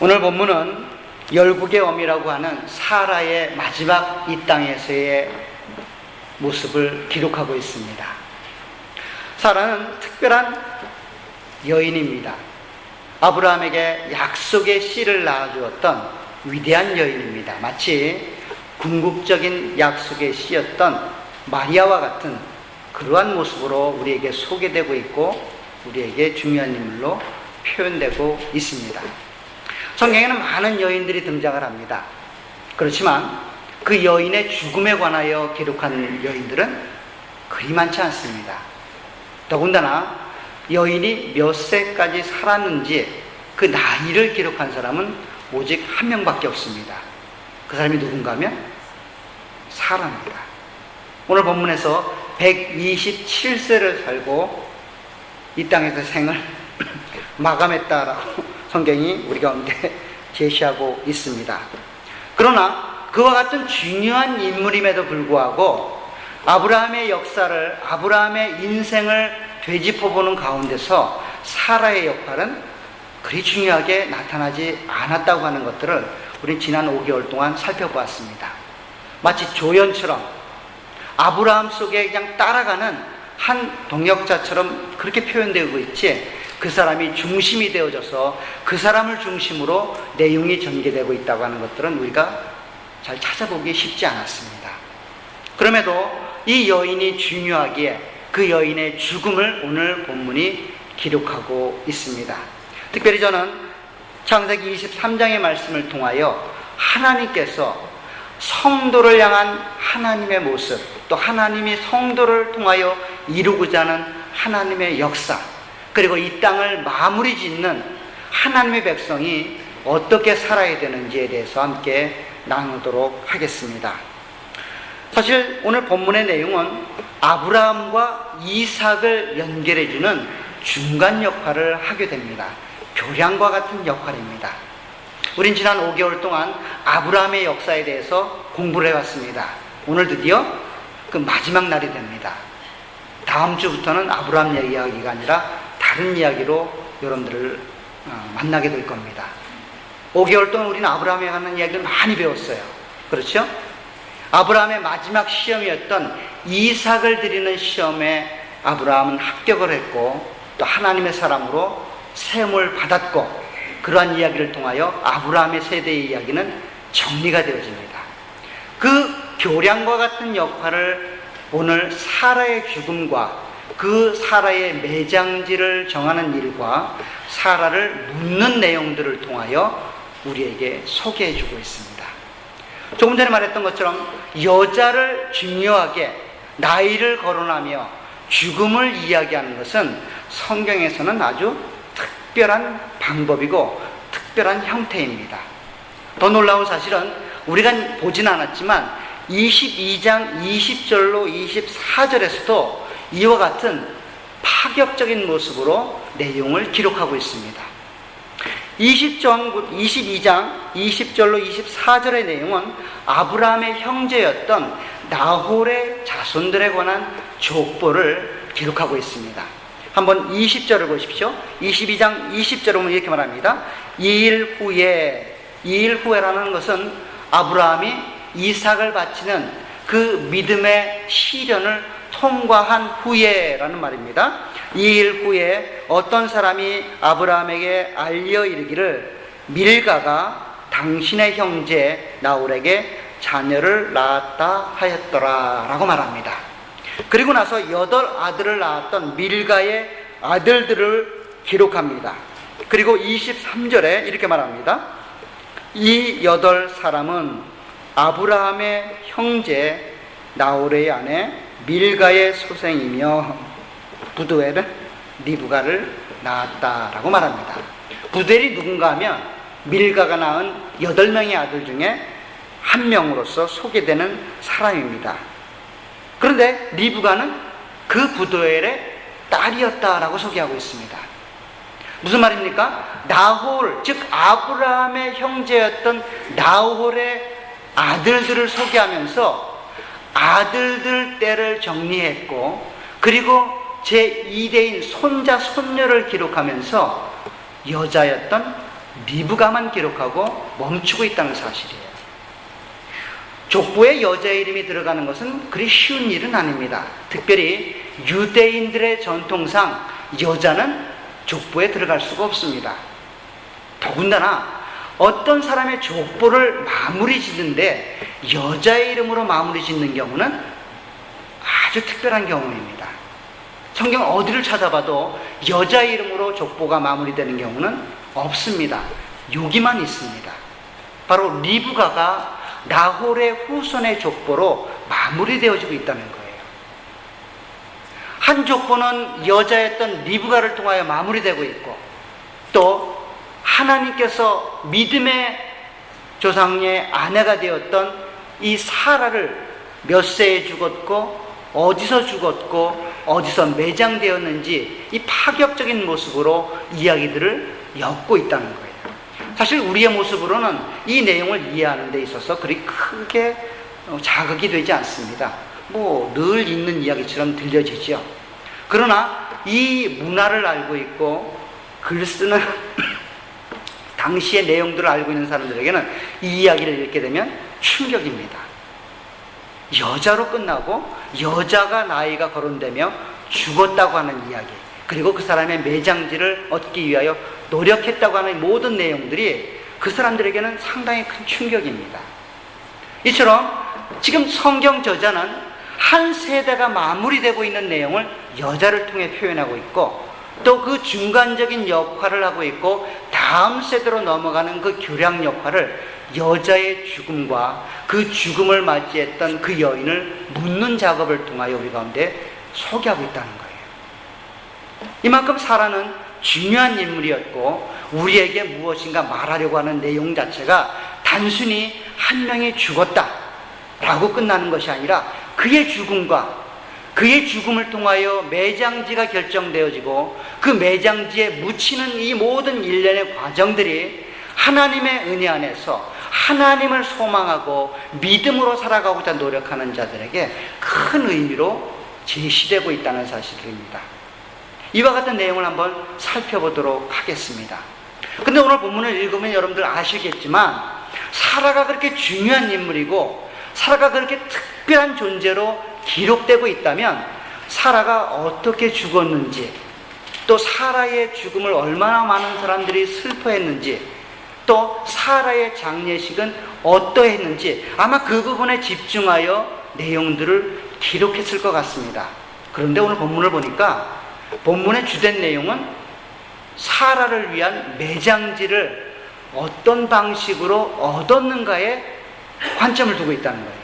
오늘 본문은 열국의 어미라고 하는 사라의 마지막 이 땅에서의 모습을 기록하고 있습니다. 사라는 특별한 여인입니다. 아브라함에게 약속의 씨를 낳아주었던 위대한 여인입니다. 마치 궁극적인 약속의 씨였던 마리아와 같은 그러한 모습으로 우리에게 소개되고 있고 우리에게 중요한 인물로 표현되고 있습니다. 성경에는 많은 여인들이 등장을 합니다. 그렇지만 그 여인의 죽음에 관하여 기록한 여인들은 그리 많지 않습니다. 더군다나 여인이 몇 세까지 살았는지 그 나이를 기록한 사람은 오직 한 명밖에 없습니다. 그 사람이 누군가 하면 사라입니다. 오늘 본문에서 127세를 살고 이 땅에서 생을 마감했다라고 성경이 우리 가운데 제시하고 있습니다. 그러나 그와 같은 중요한 인물임에도 불구하고 아브라함의 역사를, 아브라함의 인생을 되짚어보는 가운데서 사라의 역할은 그리 중요하게 나타나지 않았다고 하는 것들을 우리 지난 5개월 동안 살펴보았습니다. 마치 조연처럼 아브라함 속에 그냥 따라가는 한 동역자처럼 그렇게 표현되고 있지, 그 사람이 중심이 되어져서 그 사람을 중심으로 내용이 전개되고 있다고 하는 것들은 우리가 잘 찾아보기 쉽지 않았습니다. 그럼에도 이 여인이 중요하기에 그 여인의 죽음을 오늘 본문이 기록하고 있습니다. 특별히 저는 창세기 23장의 말씀을 통하여 하나님께서 성도를 향한 하나님의 모습, 또 하나님이 성도를 통하여 이루고자 하는 하나님의 역사, 그리고 이 땅을 마무리 짓는 하나님의 백성이 어떻게 살아야 되는지에 대해서 함께 나누도록 하겠습니다. 사실 오늘 본문의 내용은 아브라함과 이삭을 연결해주는 중간 역할을 하게 됩니다. 교량과 같은 역할입니다. 우린 지난 5개월 동안 아브라함의 역사에 대해서 공부를 해왔습니다. 오늘 드디어 그 마지막 날이 됩니다. 다음 주부터는 아브라함 이야기가 아니라 다른 이야기로 여러분들을 만나게 될 겁니다. 5개월 동안 우리는 아브라함에 관한 이야기를 많이 배웠어요. 그렇죠? 아브라함의 마지막 시험이었던 이삭을 드리는 시험에 아브라함은 합격을 했고 또 하나님의 사람으로 세움을 받았고, 그러한 이야기를 통하여 아브라함의 세대의 이야기는 정리가 되어집니다. 그 교량과 같은 역할을 오늘 사라의 죽음과 그 사라의 매장지를 정하는 일과 사라를 묻는 내용들을 통하여 우리에게 소개해 주고 있습니다. 조금 전에 말했던 것처럼 여자를 중요하게 나이를 거론하며 죽음을 이야기하는 것은 성경에서는 아주 특별한 방법이고 특별한 형태입니다. 더 놀라운 사실은 우리가 보진 않았지만 22장 20절로 24절에서도 이와 같은 파격적인 모습으로 내용을 기록하고 있습니다. 22장 20절로 24절의 내용은 아브라함의 형제였던 나홀의 자손들에 관한 족보를 기록하고 있습니다. 한번 20절을 보십시오. 22장 20절을 보면 이렇게 말합니다. 2일 후에라는 것은 아브라함이 이삭을 바치는 그 믿음의 시련을 통과한 후에라는 말입니다. 2일 후에 어떤 사람이 아브라함에게 알려 이르기를 밀가가 당신의 형제 나홀에게 자녀를 낳았다 하였더라 라고 말합니다. 그리고 나서 8 아들을 낳았던 밀가의 아들들을 기록합니다. 그리고 23절에 이렇게 말합니다. 이 8 사람은 아브라함의 형제 나홀의 아내 밀가의 소생이며 부두엘은 리브가를 낳았다라고 말합니다. 부두엘이 누군가 하면 밀가가 낳은 8명의 아들 중에 한 명으로서 소개되는 사람입니다. 그런데 리브가는 그 부두엘의 딸이었다라고 소개하고 있습니다. 무슨 말입니까? 나홀, 즉 아브라함의 형제였던 나홀의 아들들을 소개하면서 아들들 때를 정리했고, 그리고 제2대인 손자, 손녀를 기록하면서 여자였던 리브가만 기록하고 멈추고 있다는 사실이에요. 족보에 여자 이름이 들어가는 것은 그리 쉬운 일은 아닙니다. 특별히 유대인들의 전통상 여자는 족보에 들어갈 수가 없습니다. 더군다나 어떤 사람의 족보를 마무리 짓는데 여자의 이름으로 마무리 짓는 경우는 아주 특별한 경우입니다. 성경 어디를 찾아봐도 여자 이름으로 족보가 마무리되는 경우는 없습니다. 여기만 있습니다. 바로 리브가가 나홀의 후손의 족보로 마무리되어지고 있다는 거예요. 한 족보는 여자였던 리브가를 통하여 마무리되고 있고, 또 하나님께서 믿음의 조상의 아내가 되었던 이 사라를 몇 세에 죽었고 어디서 죽었고 어디서 매장되었는지 이 파격적인 모습으로 이야기들을 엮고 있다는 거예요. 사실 우리의 모습으로는 이 내용을 이해하는 데 있어서 그리 크게 자극이 되지 않습니다. 늘 있는 이야기처럼 들려지죠. 그러나 이 문화를 알고 있고 글 쓰는 당시의 내용들을 알고 있는 사람들에게는 이 이야기를 읽게 되면 충격입니다. 여자로 끝나고 여자가 나이가 거론되며 죽었다고 하는 이야기, 그리고 그 사람의 매장지를 얻기 위하여 노력했다고 하는 모든 내용들이 그 사람들에게는 상당히 큰 충격입니다. 이처럼 지금 성경 저자는 한 세대가 마무리되고 있는 내용을 여자를 통해 표현하고 있고, 또 그 중간적인 역할을 하고 있고 다음 세대로 넘어가는 그 교량 역할을 여자의 죽음과 그 죽음을 맞이했던 그 여인을 묻는 작업을 통하여 우리 가운데 소개하고 있다는 거예요. 이만큼 사라는 중요한 인물이었고 우리에게 무엇인가 말하려고 하는 내용 자체가 단순히 한 명이 죽었다 라고 끝나는 것이 아니라 그의 죽음과 그의 죽음을 통하여 매장지가 결정되어지고 그 매장지에 묻히는 이 모든 일련의 과정들이 하나님의 은혜 안에서 하나님을 소망하고 믿음으로 살아가고자 노력하는 자들에게 큰 의미로 제시되고 있다는 사실입니다. 이와 같은 내용을 한번 살펴보도록 하겠습니다. 근데 오늘 본문을 읽으면 여러분들 아시겠지만 사라가 그렇게 중요한 인물이고 사라가 그렇게 특별한 존재로 기록되고 있다면 사라가 어떻게 죽었는지, 또 사라의 죽음을 얼마나 많은 사람들이 슬퍼했는지, 또 사라의 장례식은 어떠했는지 아마 그 부분에 집중하여 내용들을 기록했을 것 같습니다. 그런데 오늘 본문을 보니까 본문의 주된 내용은 사라를 위한 매장지를 어떤 방식으로 얻었는가에 관점을 두고 있다는 거예요.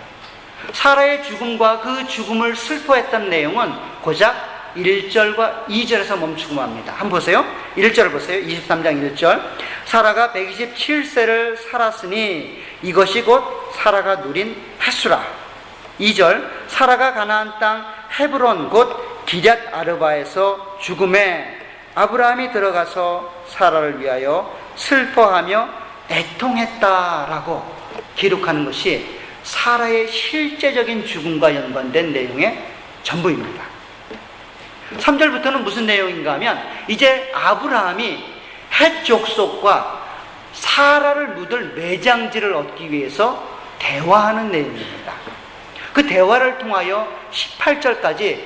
사라의 죽음과 그 죽음을 슬퍼했던 내용은 고작 1절과 2절에서 멈추고 맙니다. 한번 보세요. 1절을 보세요. 23장 1절. 사라가 127세를 살았으니 이것이 곧 사라가 누린 햇수라. 2절. 사라가 가나안 땅 헤브론 곧 기럇 아르바에서 죽음에 아브라함이 들어가서 사라를 위하여 슬퍼하며 애통했다라고 기록하는 것이 사라의 실제적인 죽음과 연관된 내용의 전부입니다. 3절부터는 무슨 내용인가 하면 이제 아브라함이 헷 족속과 사라를 묻을 매장지를 얻기 위해서 대화하는 내용입니다. 그 대화를 통하여 18절까지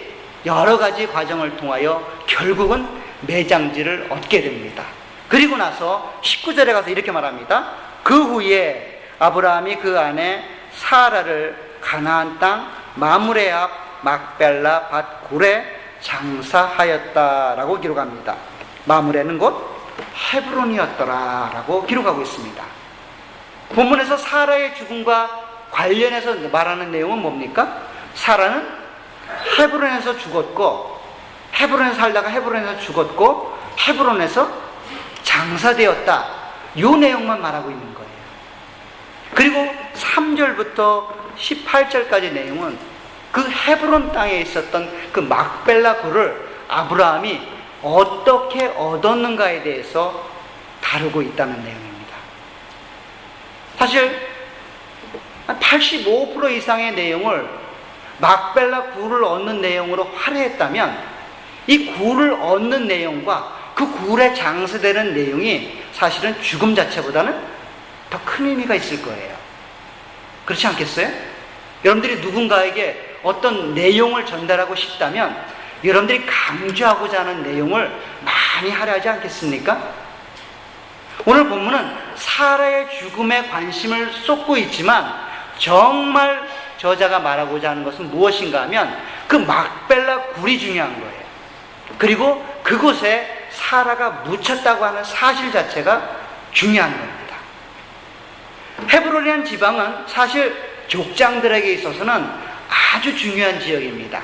여러 가지 과정을 통하여 결국은 매장지를 얻게 됩니다. 그리고 나서 19절에 가서 이렇게 말합니다. 그 후에 아브라함이 그 아내 사라를 가나안 땅 마므레 앞 막벨라 밭 굴에 장사하였다라고 기록합니다. 마므레는 곧 헤브론이었더라라고 기록하고 있습니다. 본문에서 사라의 죽음과 관련해서 말하는 내용은 뭡니까? 사라는 헤브론에서 죽었고, 헤브론에서 살다가 헤브론에서 죽었고, 헤브론에서 장사되었다. 이 내용만 말하고 있는 거예요. 그리고 3절부터 18절까지 내용은 그 헤브론 땅에 있었던 그 막벨라 굴을 아브라함이 어떻게 얻었는가에 대해서 다루고 있다는 내용입니다. 사실 85% 이상의 내용을 막벨라 굴을 얻는 내용으로 할애했다면 이 굴을 얻는 내용과 그 굴에 장사되는 내용이 사실은 죽음 자체보다는 더 큰 의미가 있을 거예요. 그렇지 않겠어요? 여러분들이 누군가에게 어떤 내용을 전달하고 싶다면 여러분들이 강조하고자 하는 내용을 많이 하려 하지 않겠습니까? 오늘 본문은 사라의 죽음에 관심을 쏟고 있지만 정말 저자가 말하고자 하는 것은 무엇인가 하면 그 막벨라 굴이 중요한 거예요. 그리고 그곳에 사라가 묻혔다고 하는 사실 자체가 중요한 겁니다. 헤브론이라는 지방은 사실 족장들에게 있어서는 아주 중요한 지역입니다.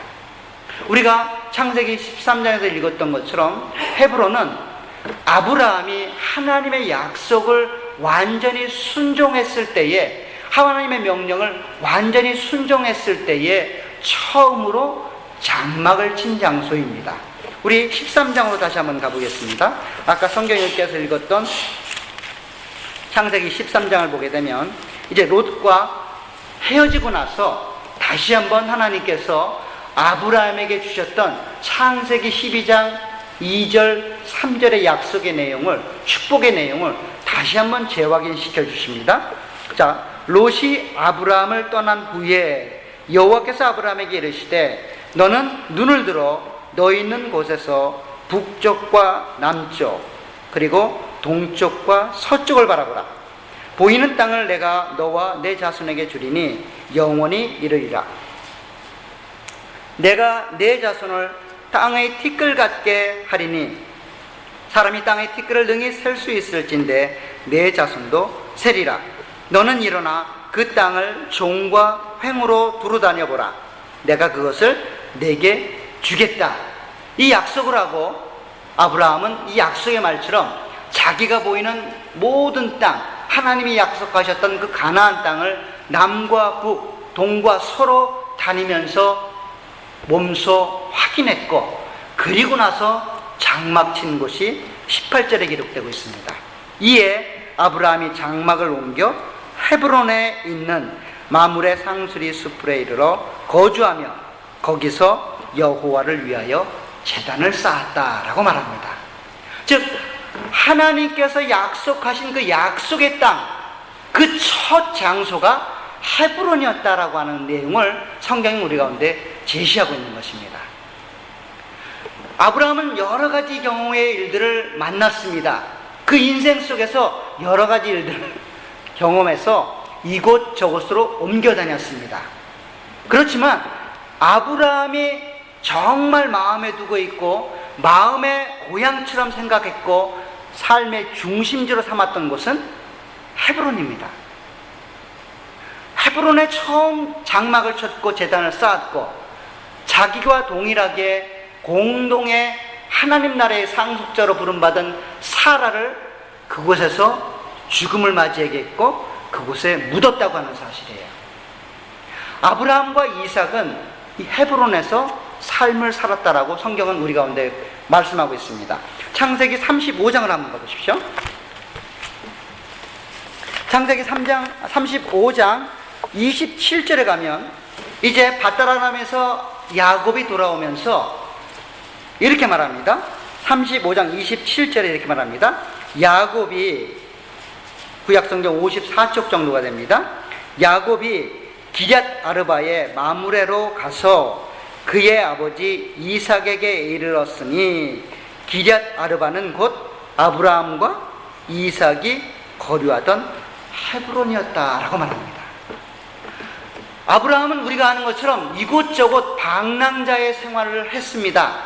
우리가 창세기 13장에서 읽었던 것처럼 헤브론은 아브라함이 하나님의 약속을 완전히 순종했을 때에, 하나님의 명령을 완전히 순종했을 때에 처음으로 장막을 친 장소입니다. 우리 13장으로 다시 한번 가보겠습니다. 아까 성경님께서 읽었던 창세기 13장을 보게 되면 이제 롯과 헤어지고 나서 다시 한번 하나님께서 아브라함에게 주셨던 창세기 12장 2절 3절의 약속의 내용을, 축복의 내용을 다시 한번 재확인시켜 주십니다. 자, 롯이 아브라함을 떠난 후에 여호와께서 아브라함에게 이르시되 너는 눈을 들어 너 있는 곳에서 북쪽과 남쪽 그리고 동쪽과 서쪽을 바라보라. 보이는 땅을 내가 너와 내 자손에게 주리니 영원히 이르리라. 내가 내 자손을 땅의 티끌 같게 하리니 사람이 땅의 티끌을 능히 셀 수 있을진데 내 자손도 세리라. 너는 일어나 그 땅을 종과 횡으로 두루다녀 보라. 내가 그것을 내게 주겠다. 이 약속을 하고 아브라함은 이 약속의 말처럼 자기가 보이는 모든 땅, 하나님이 약속하셨던 그 가나안 땅을 남과 북, 동과 서로 다니면서 몸소 확인했고, 그리고 나서 장막 친 곳이 18절에 기록되고 있습니다. 이에 아브라함이 장막을 옮겨 헤브론에 있는 마므레 상수리 숲에 이르러 거주하며 거기서 여호와를 위하여 제단을 쌓았다라고 말합니다. 즉 하나님께서 약속하신 그 약속의 땅, 그 첫 장소가 헤브론이었다라고 하는 내용을 성경이 우리 가운데 제시하고 있는 것입니다. 아브라함은 여러 가지 경우의 일들을 만났습니다. 그 인생 속에서 여러 가지 일들을 경험해서 이곳저곳으로 옮겨 다녔습니다. 그렇지만 아브라함이 정말 마음에 두고 있고 마음의 고향처럼 생각했고 삶의 중심지로 삼았던 곳은 헤브론입니다. 헤브론에 처음 장막을 쳤고 제단을 쌓았고 자기와 동일하게 공동의 하나님 나라의 상속자로 부름받은 사라를 그곳에서 죽음을 맞이하게 했고 그곳에 묻었다고 하는 사실이에요. 아브라함과 이삭은 이 헤브론에서 삶을 살았다라고 성경은 우리 가운데 말씀하고 있습니다. 창세기 35장을 한번 가보십시오. 창세기 35장 27절에 가면 이제 밧다라람에서 야곱이 돌아오면서 이렇게 말합니다. 35장 27절에 이렇게 말합니다. 야곱이, 구약성경 54쪽 정도가 됩니다. 야곱이 기럇 아르바의 마므레로 가서 그의 아버지 이삭에게 이르렀으니 기럇 아르바는 곧 아브라함과 이삭이 거류하던 헤브론이었다라고 말합니다. 아브라함은 우리가 아는 것처럼 이곳저곳 방랑자의 생활을 했습니다.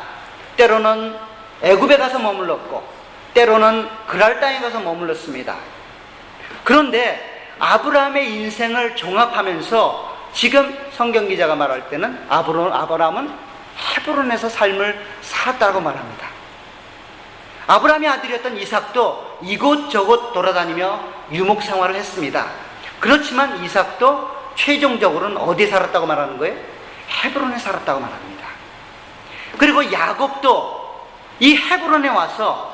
때로는 애굽에 가서 머물렀고 때로는 그랄 땅에 가서 머물렀습니다. 그런데 아브라함의 인생을 종합하면서 지금 성경 기자가 말할 때는 아브라함은 헤브론에서 삶을 살았다고 말합니다. 아브라함의 아들이었던 이삭도 이곳저곳 돌아다니며 유목 생활을 했습니다. 그렇지만 이삭도 최종적으로는 어디에 살았다고 말하는 거예요? 헤브론에 살았다고 말합니다. 그리고 야곱도 이 헤브론에 와서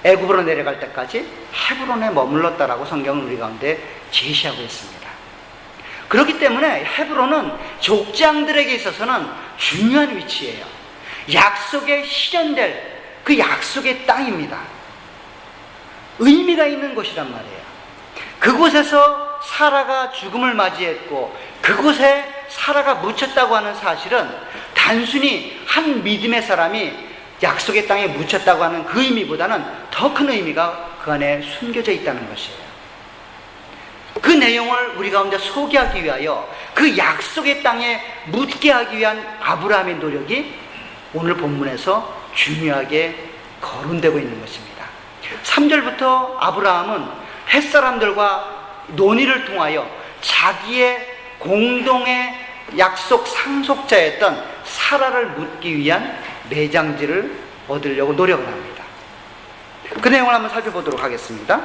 애굽으로 내려갈 때까지 헤브론에 머물렀다라고 성경은 우리 가운데 제시하고 있습니다. 그렇기 때문에 헤브론은 족장들에게 있어서는 중요한 위치예요. 약속에 실현될 그 약속의 땅입니다. 의미가 있는 곳이란 말이에요. 그곳에서 사라가 죽음을 맞이했고 그곳에 사라가 묻혔다고 하는 사실은 단순히 한 믿음의 사람이 약속의 땅에 묻혔다고 하는 그 의미보다는 더 큰 의미가 그 안에 숨겨져 있다는 것이에요. 그 내용을 우리 가운데 소개하기 위하여 그 약속의 땅에 묻게 하기 위한 아브라함의 노력이 오늘 본문에서 중요하게 거론되고 있는 것입니다. 3절부터 아브라함은 햇사람들과 논의를 통하여 자기의 공동의 약속 상속자였던 사라를 묻기 위한 매장지를 얻으려고 노력을 합니다. 그 내용을 한번 살펴보도록 하겠습니다.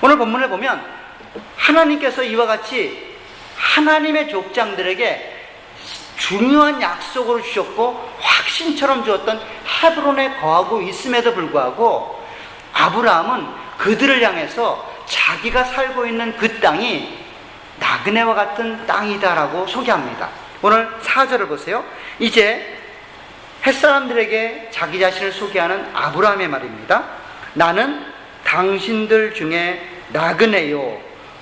오늘 본문을 보면 하나님께서 이와 같이 하나님의 족장들에게 중요한 약속으로 주셨고 확신처럼 주었던 헤브론에 거하고 있음에도 불구하고 아브라함은 그들을 향해서 자기가 살고 있는 그 땅이 나그네와 같은 땅이다라고 소개합니다. 오늘 4절을 보세요. 이제 햇사람들에게 자기 자신을 소개하는 아브라함의 말입니다. 나는 당신들 중에 나그네요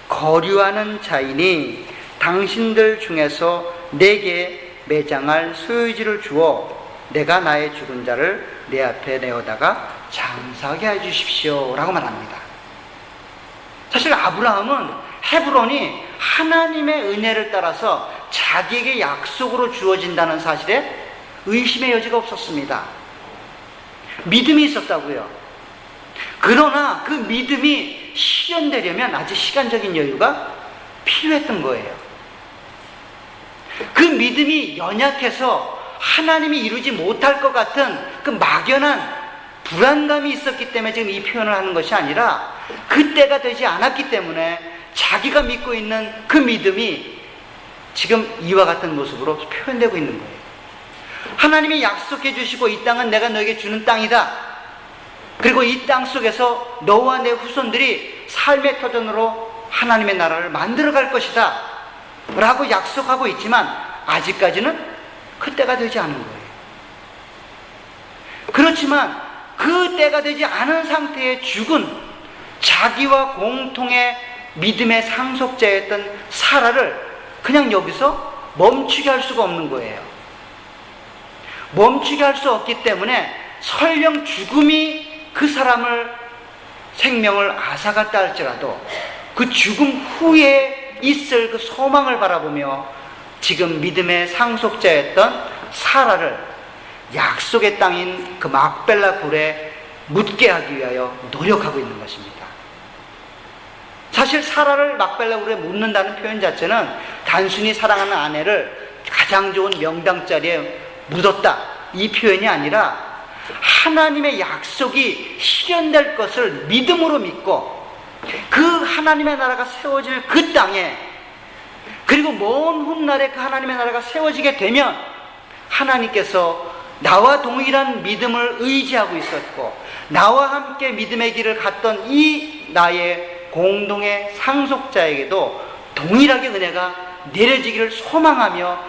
거류하는 자이니 당신들 중에서 내게 매장할 소유지를 주어 내가 나의 죽은 자를 내 앞에 내어다가 장사하게 해주십시오 라고 말합니다. 사실 아브라함은 헤브론이 하나님의 은혜를 따라서 자기에게 약속으로 주어진다는 사실에 의심의 여지가 없었습니다. 믿음이 있었다고요. 그러나 그 믿음이 실현되려면 아주 시간적인 여유가 필요했던 거예요. 그 믿음이 연약해서 하나님이 이루지 못할 것 같은 그 막연한 불안감이 있었기 때문에 지금 이 표현을 하는 것이 아니라 그때가 되지 않았기 때문에 자기가 믿고 있는 그 믿음이 지금 이와 같은 모습으로 표현되고 있는 거예요. 하나님이 약속해 주시고 이 땅은 내가 너에게 주는 땅이다. 그리고 이 땅 속에서 너와 내 후손들이 삶의 터전으로 하나님의 나라를 만들어 갈 것이다 라고 약속하고 있지만 아직까지는 그때가 되지 않은 거예요. 그렇지만 그 때가 되지 않은 상태의 죽은 자기와 공통의 믿음의 상속자였던 사라를 그냥 여기서 멈추게 할 수가 없는 거예요. 멈추게 할 수 없기 때문에 설령 죽음이 그 사람을 생명을 앗아갔다 할지라도 그 죽음 후에 있을 그 소망을 바라보며 지금 믿음의 상속자였던 사라를 약속의 땅인 그 막벨라 굴에 묻게 하기 위하여 노력하고 있는 것입니다. 사실 사라를 막벨라 굴에 묻는다는 표현 자체는 단순히 사랑하는 아내를 가장 좋은 명당 자리에 묻었다 이 표현이 아니라 하나님의 약속이 실현될 것을 믿음으로 믿고 그 하나님의 나라가 세워질 그 땅에 그리고 먼 훗날에 그 하나님의 나라가 세워지게 되면 하나님께서 나와 동일한 믿음을 의지하고 있었고 나와 함께 믿음의 길을 갔던 이 나의 공동의 상속자에게도 동일하게 은혜가 내려지기를 소망하며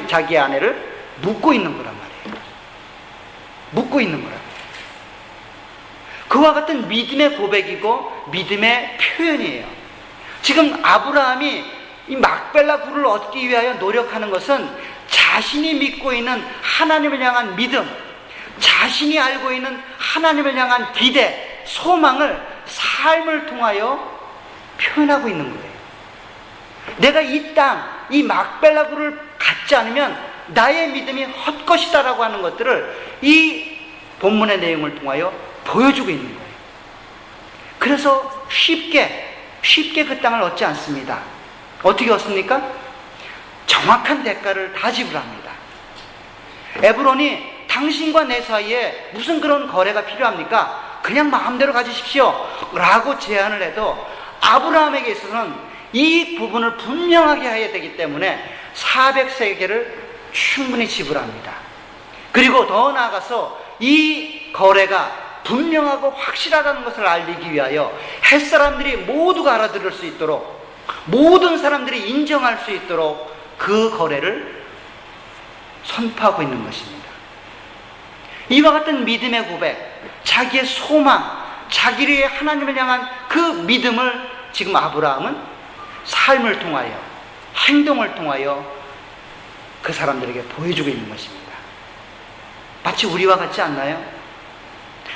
자기 아내를 묻고 있는 거란 말이에요. 묻고 있는 거란 말이에요. 그와 같은 믿음의 고백이고 믿음의 표현이에요. 지금 아브라함이 이 막벨라 굴을 얻기 위하여 노력하는 것은 자신이 믿고 있는 하나님을 향한 믿음, 자신이 알고 있는 하나님을 향한 기대, 소망을 삶을 통하여 표현하고 있는 거예요. 내가 이 땅, 이 막벨라 굴을 갖지 않으면 나의 믿음이 헛것이다라고 하는 것들을 이 본문의 내용을 통하여 보여주고 있는 거예요. 그래서 쉽게 그 땅을 얻지 않습니다. 어떻게 얻습니까? 정확한 대가를 다 지불합니다. 에브론이 당신과 내 사이에 무슨 그런 거래가 필요합니까? 그냥 마음대로 가지십시오 라고 제안을 해도 아브라함에게 있어서는 이 부분을 분명하게 해야 되기 때문에 400세겔을 충분히 지불합니다. 그리고 더 나아가서 이 거래가 분명하고 확실하다는 것을 알리기 위하여 햇사람들이 모두가 알아들을 수 있도록 모든 사람들이 인정할 수 있도록 그 거래를 선포하고 있는 것입니다. 이와 같은 믿음의 고백, 자기의 소망, 자기의 하나님을 향한 그 믿음을 지금 아브라함은 삶을 통하여, 행동을 통하여 그 사람들에게 보여주고 있는 것입니다. 마치 우리와 같지 않나요?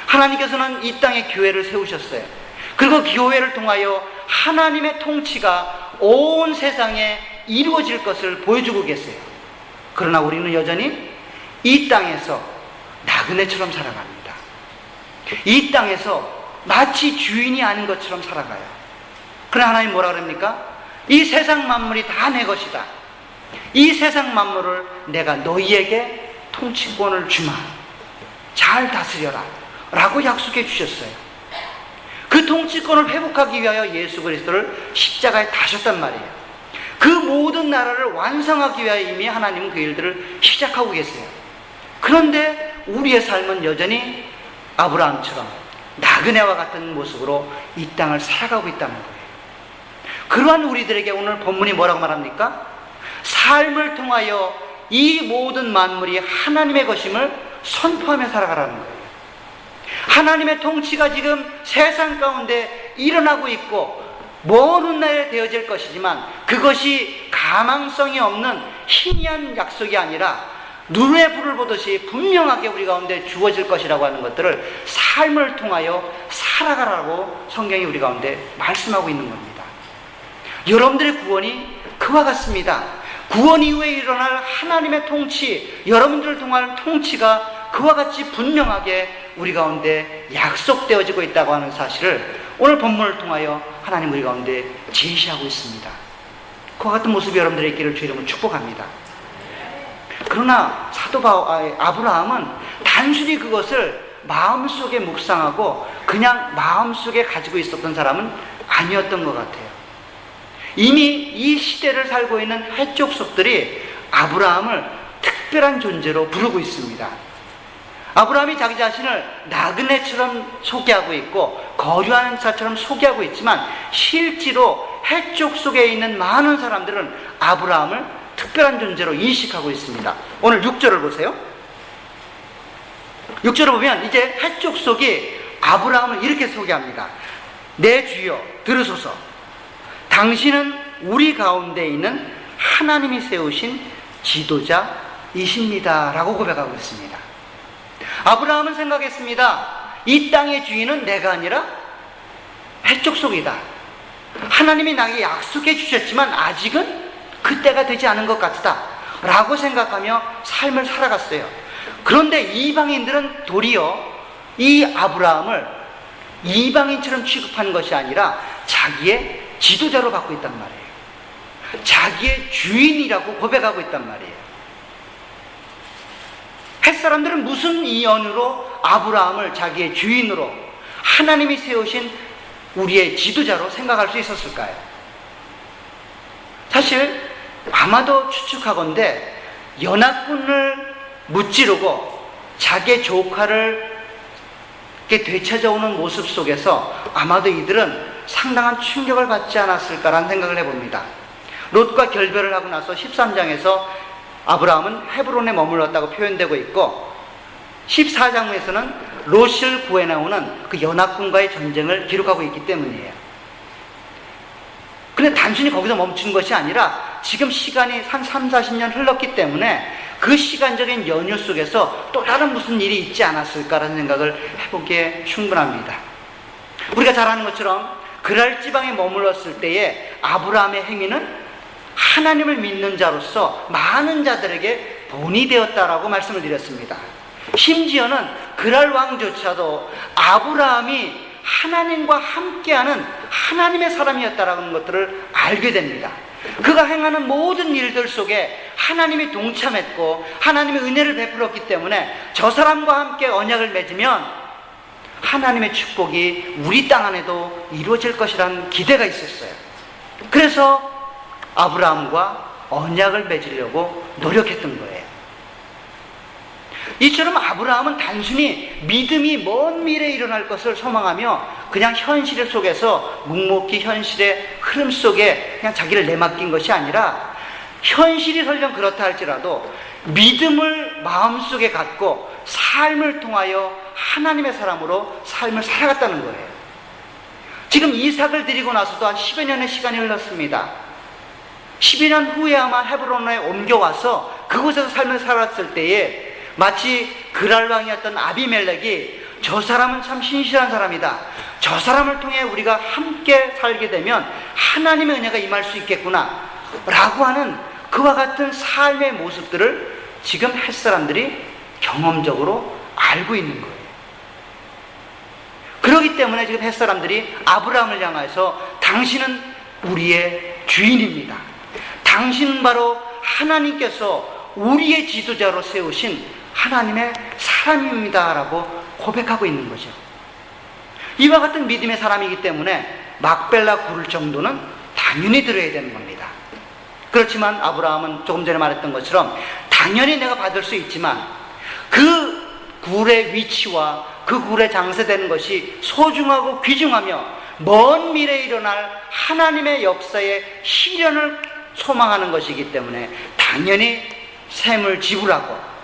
하나님께서는 이 땅에 교회를 세우셨어요. 그리고 교회를 통하여 하나님의 통치가 온 세상에 이루어질 것을 보여주고 계세요. 그러나 우리는 여전히 이 땅에서 나그네처럼 살아갑니다. 이 땅에서 마치 주인이 아닌 것처럼 살아가요. 그러나 하나님 뭐라 그럽니까? 이 세상 만물이 다 내 것이다. 이 세상 만물을 내가 너희에게 통치권을 주마. 잘 다스려라 라고 약속해 주셨어요. 그 통치권을 회복하기 위하여 예수 그리스도를 십자가에 다셨단 말이에요. 그 모든 나라를 완성하기 위하여 이미 하나님은 그 일들을 시작하고 계세요. 그런데 우리의 삶은 여전히 아브라함처럼 나그네와 같은 모습으로 이 땅을 살아가고 있다는 거예요. 그러한 우리들에게 오늘 본문이 뭐라고 말합니까? 삶을 통하여 이 모든 만물이 하나님의 것임을 선포하며 살아가라는 거예요. 하나님의 통치가 지금 세상 가운데 일어나고 있고 먼 훗날에 되어질 것이지만 그것이 가망성이 없는 희미한 약속이 아니라 눈에 불을 보듯이 분명하게 우리 가운데 주어질 것이라고 하는 것들을 삶을 통하여 살아가라고 성경이 우리 가운데 말씀하고 있는 겁니다. 여러분들의 구원이 그와 같습니다. 구원 이후에 일어날 하나님의 통치, 여러분들을 통한 통치가 그와 같이 분명하게 우리 가운데 약속되어지고 있다고 하는 사실을 오늘 본문을 통하여 하나님 우리 가운데 제시하고 있습니다. 그와 같은 모습이 여러분들의 있기를 주 이름으로 축복합니다. 그러나 사도 아브라함은 단순히 그것을 마음속에 묵상하고 그냥 마음속에 가지고 있었던 사람은 아니었던 것 같아요. 이미 이 시대를 살고 있는 해족속들이 아브라함을 특별한 존재로 부르고 있습니다. 아브라함이 자기 자신을 나그네처럼 소개하고 있고 거류하는 자처럼 소개하고 있지만 실제로 해족 속에 있는 많은 사람들은 아브라함을 특별한 존재로 인식하고 있습니다. 오늘 6절을 보세요. 6절을 보면 이제 해족 속이 아브라함을 이렇게 소개합니다. 내 주여 들으소서. 당신은 우리 가운데 있는 하나님이 세우신 지도자이십니다 라고 고백하고 있습니다. 아브라함은 생각했습니다. 이 땅의 주인은 내가 아니라 해족 속이다. 하나님이 나에게 약속해 주셨지만 아직은 그때가 되지 않은 것 같다 라고 생각하며 삶을 살아갔어요. 그런데 이방인들은 도리어 이 아브라함을 이방인처럼 취급한 것이 아니라 자기의 지도자로 받고 있단 말이에요. 자기의 주인이라고 고백하고 있단 말이에요. 햇사람들은 무슨 이연으로 아브라함을 자기의 주인으로 하나님이 세우신 우리의 지도자로 생각할 수 있었을까요? 사실 아마도 추측하건대 연합군을 무찌르고 자기의 조카를 이렇게 되찾아오는 모습 속에서 아마도 이들은 상당한 충격을 받지 않았을까라는 생각을 해봅니다. 롯과 결별을 하고 나서 13장에서 아브라함은 헤브론에 머물렀다고 표현되고 있고 14장에서는 롯을 구해 나오는 그 연합군과의 전쟁을 기록하고 있기 때문이에요. 그런데 단순히 거기서 멈춘 것이 아니라 지금 시간이 한 3, 40년 흘렀기 때문에 그 시간적인 연유 속에서 또 다른 무슨 일이 있지 않았을까라는 생각을 해보기에 충분합니다. 우리가 잘 아는 것처럼 그랄 지방에 머물렀을 때에 아브라함의 행위는 하나님을 믿는 자로서 많은 자들에게 본이 되었다라고 말씀을 드렸습니다. 심지어는 그랄 왕조차도 아브라함이 하나님과 함께하는 하나님의 사람이었다라는 것들을 알게 됩니다. 그가 행하는 모든 일들 속에 하나님이 동참했고 하나님의 은혜를 베풀었기 때문에 저 사람과 함께 언약을 맺으면 하나님의 축복이 우리 땅 안에도 이루어질 것이라는 기대가 있었어요. 그래서 아브라함과 언약을 맺으려고 노력했던 거예요. 이처럼 아브라함은 단순히 믿음이 먼 미래에 일어날 것을 소망하며 그냥 현실 속에서 묵묵히 현실의 흐름 속에 그냥 자기를 내맡긴 것이 아니라 현실이 설령 그렇다 할지라도 믿음을 마음속에 갖고 삶을 통하여 하나님의 사람으로 삶을 살아갔다는 거예요. 지금 이삭을 드리고 나서도 한 10여 년의 시간이 흘렀습니다. 10여 년 후에 아마 헤브론에 옮겨와서 그곳에서 삶을 살았을 때에 마치 그랄 왕이었던 아비멜렉이 저 사람은 참 신실한 사람이다, 저 사람을 통해 우리가 함께 살게 되면 하나님의 은혜가 임할 수 있겠구나 라고 하는 그와 같은 삶의 모습들을 지금 햇사람들이 경험적으로 알고 있는 거예요. 그렇기 때문에 지금 햇사람들이 아브라함을 향해서 당신은 우리의 주인입니다, 당신은 바로 하나님께서 우리의 지도자로 세우신 하나님의 사람입니다 라고 고백하고 있는 거죠. 이와 같은 믿음의 사람이기 때문에 막벨라 굴 정도는 당연히 들어야 되는 겁니다. 그렇지만 아브라함은 조금 전에 말했던 것처럼 당연히 내가 받을 수 있지만 그 굴의 위치와 그 굴에 장사되는 것이 소중하고 귀중하며 먼 미래에 일어날 하나님의 역사의 실현을 소망하는 것이기 때문에 당연히 셈을 지불하고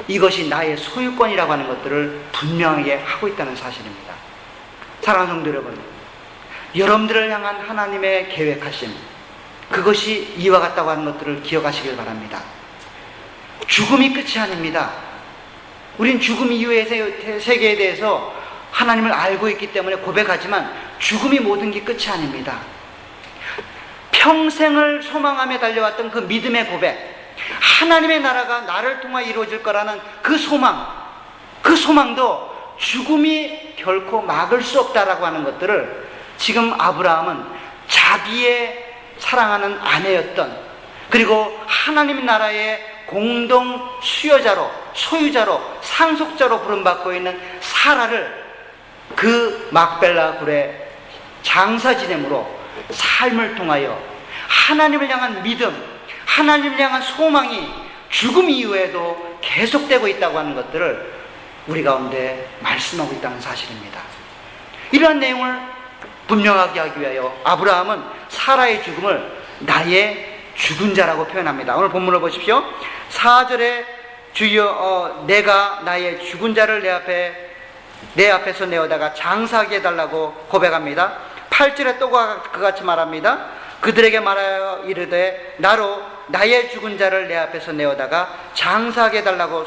이것이 나의 소유권이라고 하는 것들을 분명하게 하고 있다는 사실입니다. 사랑하는 성도 여러분, 여러분들을 향한 하나님의 계획하심, 그것이 이와 같다고 하는 것들을 기억하시길 바랍니다. 죽음이 끝이 아닙니다. 우린 죽음 이후의 세계에 대해서 하나님을 알고 있기 때문에 고백하지만 죽음이 모든 게 끝이 아닙니다. 평생을 소망하며 달려왔던 그 믿음의 고백, 하나님의 나라가 나를 통해 이루어질 거라는 그 소망도 죽음이 결코 막을 수 없다라고 하는 것들을 지금 아브라함은 자기의 사랑하는 아내였던, 그리고 하나님의 나라의 공동 수여자로, 소유자로, 상속자로 부름받고 있는 사라를 그 막벨라 굴의 장사 지냄으로 삶을 통하여 하나님을 향한 믿음, 하나님을 향한 소망이 죽음 이후에도 계속되고 있다고 하는 것들을 우리 가운데 말씀하고 있다는 사실입니다. 이러한 내용을 분명하게 하기 위하여 아브라함은 사라의 죽음을 나의 죽은 자라고 표현합니다. 오늘 본문을 보십시오. 4절에 주여 내가 나의 죽은 자를 내 앞에서 내어다가 장사하게 해달라고 고백합니다. 8절에 또 그같이 말합니다. 그들에게 말하여 이르되 나로 나의 죽은 자를 내 앞에서 내어다가 장사하게 해달라고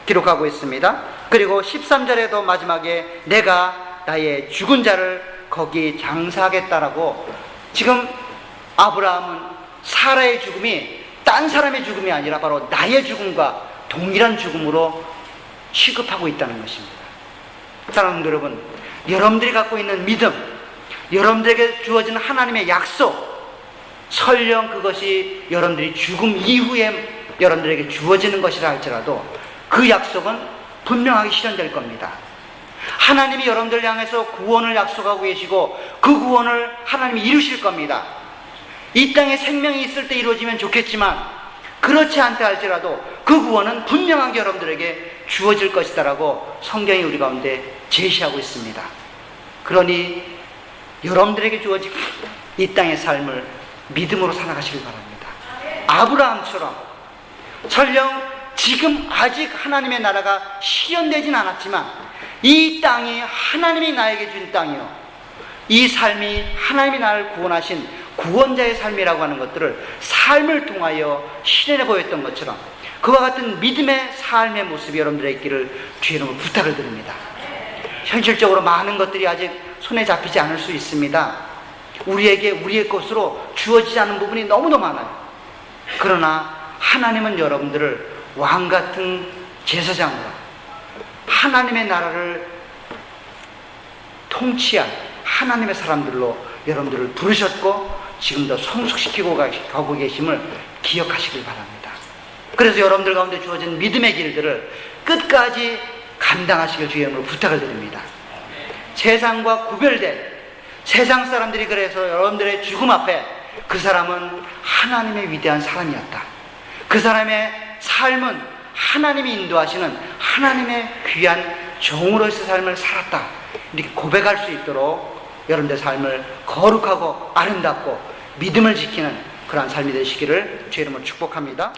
기록하고 있습니다. 그리고 13절에도 마지막에 내가 나의 죽은 자를 거기 장사하겠다라고, 지금 아브라함은 사라의 죽음이 딴 사람의 죽음이 아니라 바로 나의 죽음과 동일한 죽음으로 취급하고 있다는 것입니다. 사랑하는 여러분, 여러분들이 갖고 있는 믿음, 여러분들에게 주어진 하나님의 약속, 설령 그것이 여러분들이 죽음 이후에 여러분들에게 주어지는 것이라 할지라도 그 약속은 분명하게 실현될 겁니다. 하나님이 여러분들 향해서 구원을 약속하고 계시고 그 구원을 하나님이 이루실 겁니다. 이 땅에 생명이 있을 때 이루어지면 좋겠지만 그렇지 않다 할지라도 그 구원은 분명하게 여러분들에게 주어질 것이다라고 성경이 우리 가운데 제시하고 있습니다. 그러니 여러분들에게 주어진 이 땅의 삶을 믿음으로 살아가시길 바랍니다. 아브라함처럼 설령 지금 아직 하나님의 나라가 실현되진 않았지만 이 땅이 하나님이 나에게 준 땅이요, 이 삶이 하나님이 나를 구원하신 구원자의 삶이라고 하는 것들을 삶을 통하여 실현해 보였던 것처럼 그와 같은 믿음의 삶의 모습이 여러분들의 있기를 주의 이름으로 부탁을 드립니다. 현실적으로 많은 것들이 아직 손에 잡히지 않을 수 있습니다. 우리에게 우리의 것으로 주어지지 않은 부분이 너무도 많아요. 그러나 하나님은 여러분들을 왕같은 제사장으로 하나님의 나라를 통치한 하나님의 사람들로 여러분들을 부르셨고 지금도 성숙시키고 가고 계심을 기억하시길 바랍니다. 그래서 여러분들 가운데 주어진 믿음의 길들을 끝까지 감당하시길 주의 이름으로 부탁을 드립니다. 세상과 구별된 세상 사람들이 그래서 여러분들의 죽음 앞에 그 사람은 하나님의 위대한 사람이었다, 그 사람의 삶은 하나님이 인도하시는 하나님의 귀한 종으로서의 삶을 살았다, 이렇게 고백할 수 있도록 여러분들의 삶을 거룩하고 아름답고 믿음을 지키는 그러한 삶이 되시기를 주의 이름으로 축복합니다.